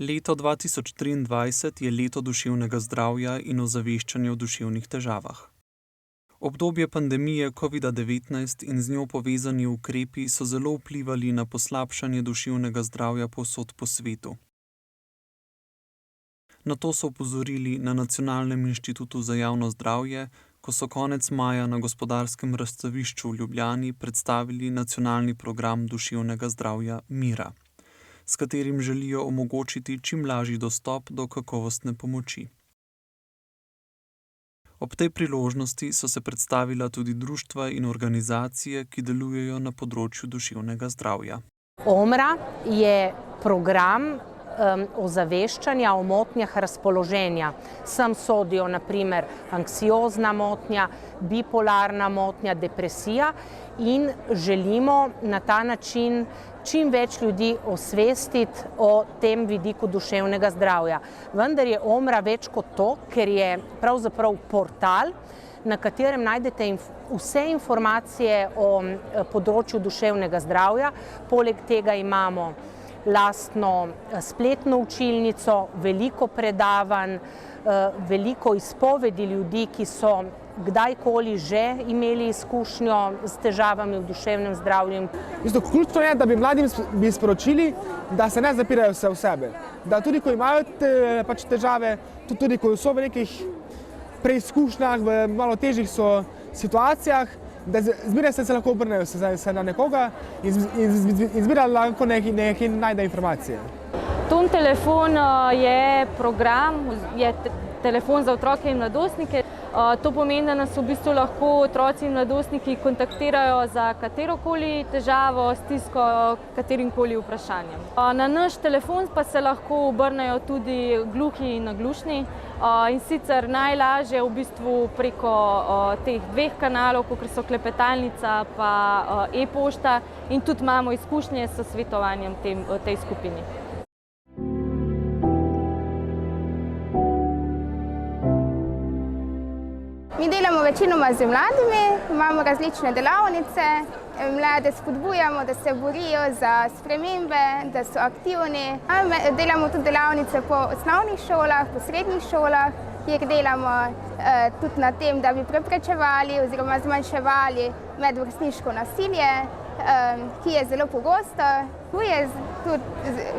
Leto 2023 je leto duševnega zdravja in ozaveščanja o duševnih težavah. Obdobje pandemije COVID-19 in z njo povezani ukrepi so zelo vplivali na poslabšanje duševnega zdravja povsod po svetu. Na to so opozorili na Nacionalnem inštitutu za javno zdravje, ko so konec maja na Gospodarskem razstavišču v Ljubljani predstavili nacionalni program duševnega zdravja Mira, s katerim želijo omogočiti čim lažji dostop do kakovostne pomoči. Ob tej priložnosti so se predstavila tudi društva in organizacije, ki delujejo na področju duševnega zdravja. OMRA je program ozaveščanja o motnjah razpoloženja. Sem sodijo na primer anksiozna motnja, bipolarna motnja, depresija in želimo na ta način čim več ljudi osvestiti o tem vidiku duševnega zdravja. Vendar je OMRA več kot to, ker je pravzaprav portal, na katerem najdete vse informacije o področju duševnega zdravja. Poleg tega imamo lastno spletno učilnico, veliko predavanj, veliko izpovedi ljudi, ki so kdajkoli že imeli izkušnjo s težavami v duševnem zdravju. Ključno je, da bi mladim sporočili, da se ne zapirajo vse v sebe. Da tudi, ko imajo težave, tudi ko so v nekih preizkušnjah, v malo težjih situacijah, da zmeraj se lahko obrnejo na nekoga in zmeraj lahko nekaj najde informacije. Ton telefon je program, je telefon za otroke in mladostnike. To pomeni, da nas v bistvu lahko otroci in mladostniki kontaktirajo za katerokoli težavo, stisko, katerimkoli vprašanjem. Na naš telefon pa se lahko obrnejo tudi gluhi in naglušni, in sicer najlažje v bistvu preko teh dveh kanalov, kot so klepetalnica pa e-pošta, in tudi imamo izkušnje s svetovanjem v tej skupini. Mi delamo večinoma z mladimi, imamo različne delavnice, mlade spodbujamo, da se borijo za spremembe, da so aktivni. Delamo tudi delavnice po osnovnih šolah, po srednjih šolah, kjer delamo tudi na tem, da bi preprečevali oziroma zmanjševali medvrstniško nasilje, ki je zelo pogosto. Tu je tudi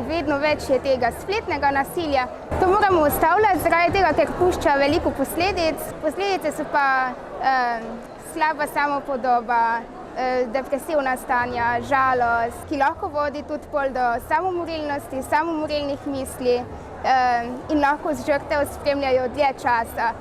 vedno več tega spletnega nasilja. To moramo ustavljati zaradi tega, ker pušča veliko posledic. Posledice so pa slaba samopodoba, depresivna stanja, žalost, ki lahko vodi tudi pol do samomorilnosti, samomorilnih misli in lahko žrtev spremljajo dlje časa.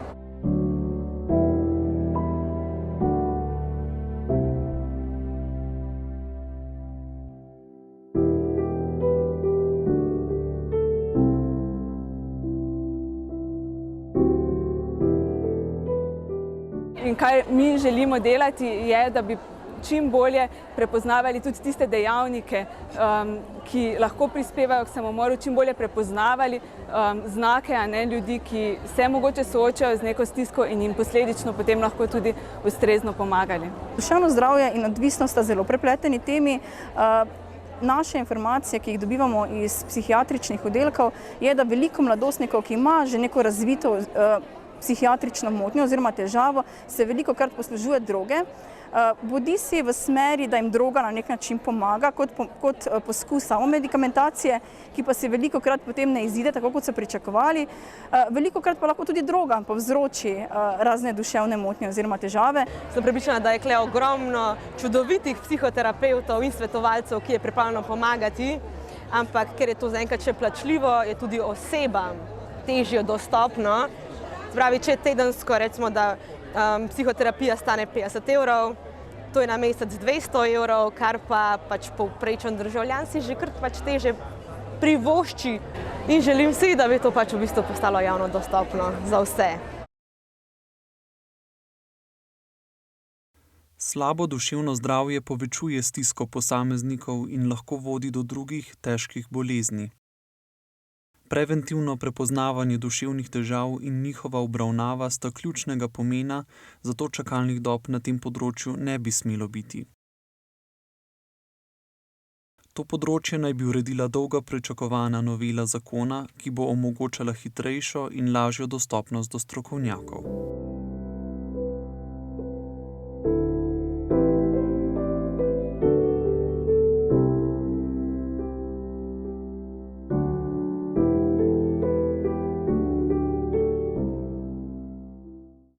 In kaj mi želimo delati, je, da bi čim bolje prepoznavali tudi tiste dejavnike, ki lahko prispevajo k samomoru, čim bolje prepoznavali znake ljudi, ki se mogoče soočajo z neko stisko in jim posledično potem lahko tudi ustrezno pomagali. Duševno zdravje in odvisnost sta zelo prepleteni temi. Naše informacije, ki jih dobivamo iz psihiatričnih oddelkov, je, da veliko mladostnikov, ki ima že neko razvito psihiatrično motnjo oziroma težavo, se velikokrat poslužuje droge. Bodisi v smeri, da jim droga na nek način pomaga, kot poskus samomedikamentacije, ki pa se velikokrat potem ne izide tako, kot so pričakovali. Velikokrat pa lahko tudi droga povzroči razne duševne motnje oziroma težave. Sem prepričana, da je tukaj ogromno čudovitih psihoterapevtov in svetovalcev, ki je pripravljeno pomagati, ampak ker je to zaenkrat še plačljivo, je tudi osebam težje dostopno. Pravi, če tedensko recimo, da psihoterapija stane 50 evrov, to je na mesec 200 evrov, kar pa povprečen državljan si že kar teže privošči. In želim si, da bi to v bistvu postalo javno dostopno za vse. Slabo duševno zdravje povečuje stisko posameznikov in lahko vodi do drugih težkih bolezni. Preventivno prepoznavanje duševnih težav in njihova obravnava sta ključnega pomena, zato čakalnih dob na tem področju ne bi smelo biti. To področje naj bi uredila dolgo pričakovana novela zakona, ki bo omogočala hitrejšo in lažjo dostopnost do strokovnjakov.